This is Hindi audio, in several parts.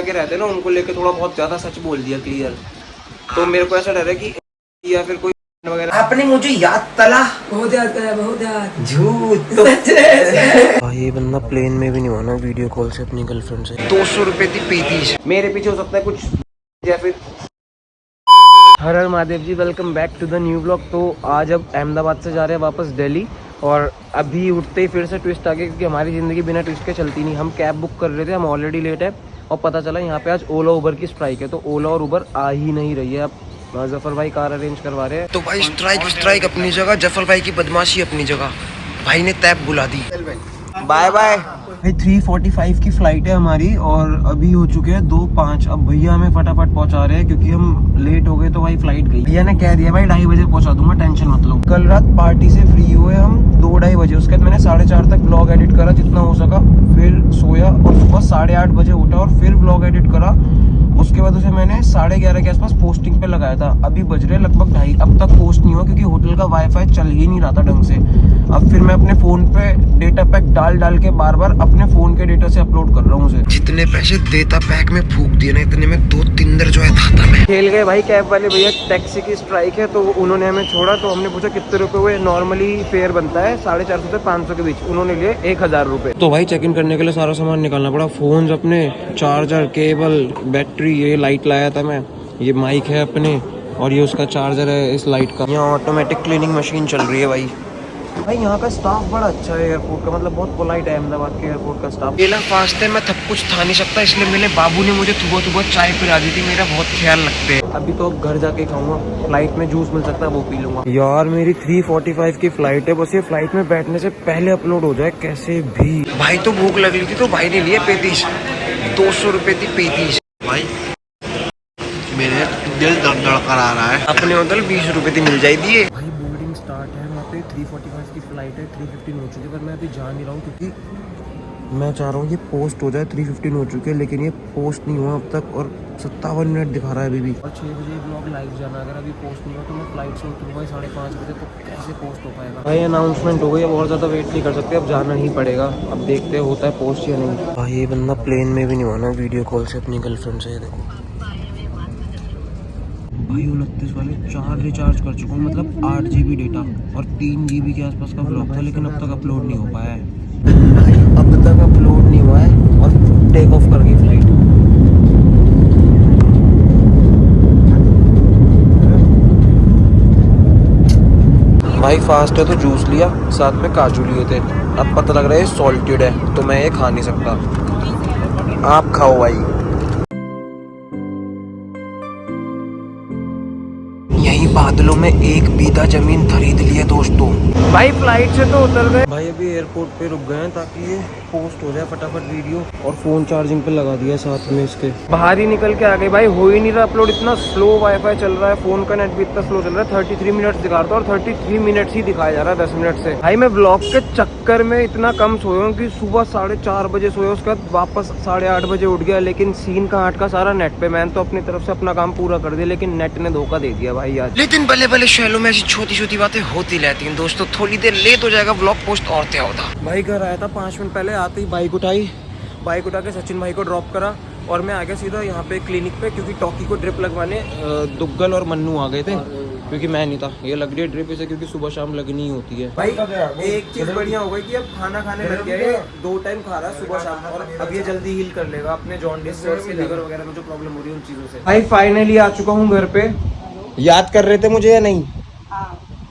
के रहते हैं ना, उनको लेके थोड़ा बहुत ज्यादा सच बोल दिया क्लियर। तो मेरे को ऐसा डर है कि या फिर कोई वगैरह आपने मुझे याद तला बहुत याद करा, बहुत याद झूठ तो ये बंदा प्लेन में भी नहीं हुआ ना वीडियो कॉल से अपनी गर्लफ्रेंड से। 200 रुपए थी 35। मेरे पीछे हो सकता है कुछ या फिर। हर हर Mahadev ji, welcome back to the new blog. तो आज अब अहमदाबाद से जा रहे हैं वापस दिल्ली, और अभी उठते ही फिर से ट्विस्ट आ गया, क्योंकि हमारी ज़िंदगी बिना ट्विस्ट के चलती नहीं। हम कैब बुक कर रहे थे, हम ऑलरेडी लेट है, और पता चला यहाँ पे आज ओला उबर की स्ट्राइक है। तो ओला और उबर आ ही नहीं रही है। अब जफर भाई कार अरेंज करवा रहे हैं। तो भाई स्ट्राइक अपनी जगह, जफर भाई की बदमाशी अपनी जगह। भाई ने टैब बुला दी। बाय बाय भाई। 3:45 की फ्लाइट है हमारी, और अभी हो चुके हैं 2:05। अब भैया हमें फटाफट पहुंचा रहे हैं, क्योंकि हम लेट हो गए तो भाई फ्लाइट गई। भैया ने कह दिया भाई 2:30 बजे पहुंचा दूंगा, टेंशन मत लो। कल रात पार्टी से फ्री हुए हम 2-2:30 बजे। उसके बाद मैंने 4:30 तक ब्लॉग एडिट करा जितना हो सका, फिर सोया और सुबह 8:30 बजे उठा और फिर ब्लॉग एडिट करा। उसके बाद उसे मैंने 11:30 के आसपास पोस्टिंग पे लगाया था। अभी बज रहे लगभग 2:30। अब तक पोस्ट नहीं हुआ, क्योंकि होटल का वाईफाई चल ही नहीं रहा था ढंग से। अब फिर मैं अपने फोन पे डेटा पैक डाल के बार बार अपने फोन के डेटा से अपलोड कर रहा हूँ उसे। जितने पैसे डेटा पैक में फूक दिए ना, इतने में 2 तिंदर जो है था मैं खेल गए भाई। कैब वाले भैया, टैक्सी की स्ट्राइक है तो उन्होंने हमें छोड़ा। तो हमने पूछा कितने रुपए हुए। नॉर्मली फेयर बनता है 450 से 500 के बीच, उन्होंने लिए 1000 रुपए। तो भाई चेक इन करने के लिए सारा सामान निकालना पड़ा। फोन अपने, चार्जर, केबल, बैटरी, ये लाइट लाया था मैं, ये माइक है अपने, और ये उसका चार्जर है इस लाइट का। यहाँ ऑटोमेटिक क्लीनिंग मशीन चल रही है भाई। भाई यहाँ का स्टाफ बड़ा अच्छा है एयरपोर्ट का, मतलब बहुत पोलाइट है अहमदाबाद के एयरपोर्ट का स्टाफ। ये फास्ट है, मैं थप कुछ था नहीं सकता, इसलिए मेरे बाबू ने मुझे सुबह चाय पिला दी थी। मेरा बहुत ख्याल रखते हैं। अभी तो अब घर जाके खाऊंगा, फ्लाइट में जूस मिल सकता है वो पी लूंगा। यार मेरी 3:45 की फ्लाइट है, बस ये फ्लाइट में बैठने से पहले अपलोड हो जाए कैसे भी। भाई तो भूख लग रही थी तो भाई ने लिए 35। 200 रुपए थी 35। भाई मेरे दिल धड़धड़ आ रहा है। अपने होटल 20 रुपए थी मिल जाएगी। भाई बोर्डिंग स्टार्ट है वहाँ पे। 3:45 की फ्लाइट है, 3:15 हो चुकी है, पर मैं अभी जा नहीं रहा हूँ, क्योंकि मैं चाह रहा हूँ ये पोस्ट हो जाए। 3:15 हो चुके हैं, लेकिन ये पोस्ट नहीं हुआ अब तक, और 57 मिनट दिखा रहा है अभी भी। और 6 बजे ब्लॉग लाइव जाना, अगर अभी पोस्ट नहीं हुआ तो मैं फ्लाइट से उतरूँगा 5:30 बजे, तो कैसे पोस्ट हो पाएगा। भाई अनाउंसमेंट हो गई है, बहुत ज़्यादा वेट नहीं कर सकते, अब जाना ही पड़ेगा। अब देखते होता है पोस्ट या नहीं। भाई ये बंदा प्लेन में भी नहीं हुआ ना वीडियो कॉल से अपनी गर्लफ्रेंड से। देखो भाई 29 वाले 4 रिचार्ज कर चुका हूँ, मतलब 8 GB डेटा और 3 GB के आसपास का ब्लॉग था, लेकिन अब तक अपलोड नहीं हो पाया है। अब तक अपलोड नहीं हुआ है, और टेक ऑफ कर गई फ्लाइट। भाई फास्ट है तो जूस लिया, साथ में काजू लिए थे। अब पता लग रहा है सॉल्टेड है, तो मैं ये खा नहीं सकता। आप खाओ भाई। यही बादलों में एक बीघा जमीन खरीद ली है दोस्तों। भाई फ्लाइट से तो उतर गए भाई, अभी एयरपोर्ट पे रुक गए हैं ताकि ये पोस्ट हो जाए फटाफट वीडियो, और फोन चार्जिंग पे लगा दिया साथ में इसके। बाहर ही निकल के आ गए भाई, हो ही नहीं रहा अपलोड, इतना स्लो वाईफाई चल रहा है, फोन का नेट भी इतना स्लो चल रहा है। 33 मिनट्स दिखा रहा था, और 33 मिनट्स ही दिखाया जा रहा है 10 मिनट से। भाई मैं ब्लॉग के चक्कर में इतना कम सोया हूँ कि सुबह 4:30 बजे सोया, उसके बाद वापस 8:30 बजे उठ गया। लेकिन सीन का 8 का सारा नेट पे। मैंने तो अपनी तरफ से अपना काम पूरा कर दिया, लेकिन नेट ने धोखा दे दिया भाई आज। लेकिन बल्ले बल्ले शहरों में ऐसी छोटी छोटी बातें होती रहती हैं दोस्तों। थोड़ी देर लेट हो जाएगा ब्लॉग पोस्ट और क्या होता। भाई घर आया था 5 मिनट पहले, आते ही बाइक उठा के सचिन भाई को ड्रॉप करा, और मैं आ गया सीधा यहाँ पे क्लिनिक पे, क्योंकि टॉकी को ड्रिप लगवाने दुग्गल और मन्नू आ गए थे, क्योंकि मैं नहीं था। ये लग रही है ड्रिप इसे, क्योंकि सुबह शाम लगनी ही होती है। भाई एक चीज बढ़िया हो गई कि अब खाना खाने लग गया है, 2 टाइम खा रहा है सुबह शाम, और अब ये जल्दी हील कर लेगा अपने जॉन्डिस से, लीवर वगैरह में जो प्रॉब्लम हो रही है उन चीजों से। भाई फाइनली आ चुका हूँ घर पे। याद कर रहे थे मुझे या नहीं?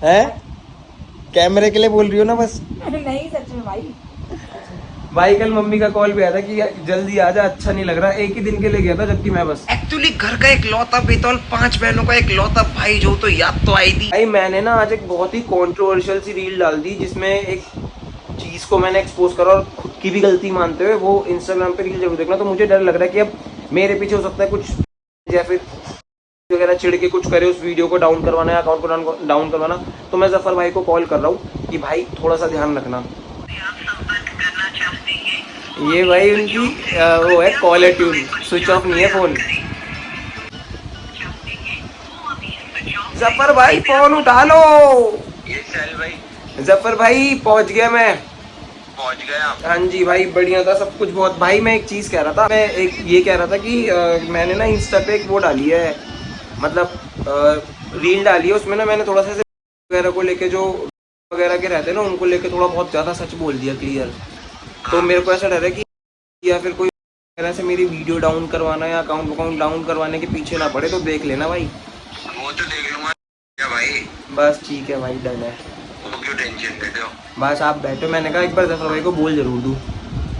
है कैमरे के लिए बोल रही हो ना बस? नहीं सच में भाई कल मम्मी का कॉल भी आया था कि जल्दी आ जा, अच्छा नहीं लग रहा। एक ही दिन के लिए गया था, जबकि मैं बस एक्चुअली घर का एक लौता बेतौल 5 बहनों का एक लौता भाई जो, तो याद तो आई थी। भाई मैंने ना आज एक बहुत ही कंट्रोवर्शियल सी रील डाल दी, जिसमें एक चीज को मैंने एक्सपोज करा, और खुद की भी गलती मानते हुए। वो इंस्टाग्राम पे रील जरूर देखना। तो मुझे डर लग रहा है कि अब मेरे पीछे हो सकता है कुछ, या फिर वगैरह चिढ़ के कुछ करे, उस वीडियो को डाउन करवाना या अकाउंट को डाउन करवाना। तो मैं जफर भाई को कॉल कर रहा हूँ कि भाई थोड़ा सा ध्यान रखना। ये भाई उनकी वो है कॉलर ट्यून, स्विच ऑफ नहीं है फोन। जफर भाई फोन उठा लो। ये चल भाई। जफर भाई पहुंच गया मैं। पहुंच गए आप? हाँ जी भाई, बढ़िया था सब कुछ बहुत। भाई मैं एक चीज़ कह रहा था, मैं एक ये कह रहा था कि मैंने ना इंस्टा पे एक वो डाली है, मतलब रील डाली है। उसमें ना मैंने थोड़ा सा ऐसे वगैरह को लेके, जो वगैरह के रहते हैं ना, उनको लेके थोड़ा बहुत ज़्यादा सच बोल दिया क्लियर। तो मेरे को ऐसा डर है कि या फिर कोई तरह से मेरी वीडियो डाउन करवाना या अकाउंट डाउन करवाने के पीछे ना पड़े, तो देख लेना भाई। वो तो देख लूंगा क्या भाई, बस ठीक है भाई, डन है। वो क्यों टेंशन लेते हो? बस आप बैठो, मैंने कहा एक बार जफर भाई को बोल जरूर दूँ।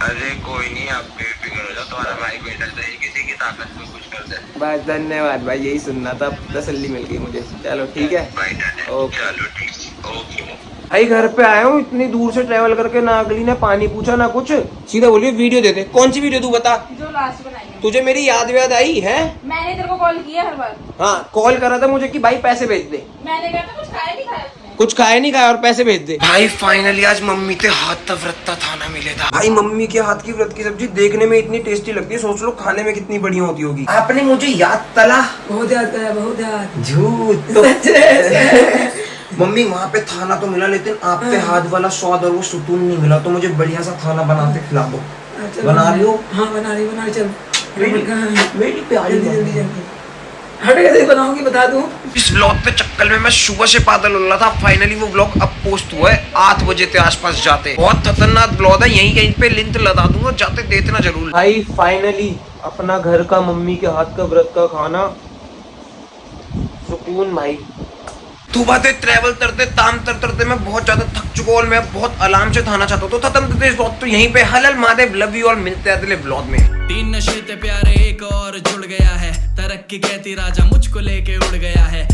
अरे कोई नहीं, आप बेफिक्र हो जाओ, तुम्हारा भाई बेटा सही किसी की ताकत में कुछ कर दे। बस धन्यवाद भाई, यही सुनना था, तसल्ली मिल गई मुझे। चलो ठीक है, भाई डन है। ओके। चलो ठीक, ओके। भाई घर पे आया हूँ, इतनी दूर से ट्रैवल करके, ना अगली ने पानी पूछा ना कुछ, सीधा बोलिए वीडियो दे दे। कौन सी वीडियो तू बता? जो लास्ट बनाई है। तुझे मेरी याद आई है? मैंने तेरे को कॉल किया हर बार। हाँ, कॉल करा था मुझे कि भाई पैसे भेज दे। मैंने कहा था कुछ खाया नहीं खाया तूने? कुछ खाया नहीं खाया और पैसे भेज दे। भाई फाइनली आज मम्मी के हाथ का व्रत का खाना मिले था। भाई मम्मी के हाथ की व्रत की सब्जी देखने में इतनी टेस्टी लगती है, सोच लो खाने में कितनी बढ़िया होती होगी। आपने मुझे याद तला? बहुत याद करा, बहुत याद। झूठ तो मम्मी वहाँ पे खाना तो मिला, लेकिन आपके हाथ वाला स्वाद और वो सुकून नहीं मिला। तो मुझे बढ़िया सा खाना बना के खिला दो। बना रही हो? हाँ बना रही, चल। मेरी प्यारी जल्दी जल्दी जल्दी। हट, कैसे बनाऊंगी बता दूं? इस ब्लॉग पे चक्कर में मैं सुबह से पागल हो रहा था। फाइनली वो ब्लॉग अब पोस्ट हुआ है, 8 बजे के आसपास जाते। बहुत खतरनाक ब्लॉग है, यहीं कहीं पे लिंक लगा दूंगा, जाते देखना जरूर। भाई फाइनली अपना घर का मम्मी के हाथ का व्रत का खाना, सुकून भाई। तू बातें ट्रैवल करते ताम तरते मैं बहुत ज्यादा थक चुका हूँ और मैं बहुत आराम से थाना चाहता हूँ। तो खत्म करते इस ब्लॉग तो यहीं पे। हलल महादेव, लव यू और मिलते हैं अगले ब्लॉग में। 3 नशे ते प्यारे एक और जुड़ गया है, तरक्की कहती राजा मुझको लेके उड़ गया है।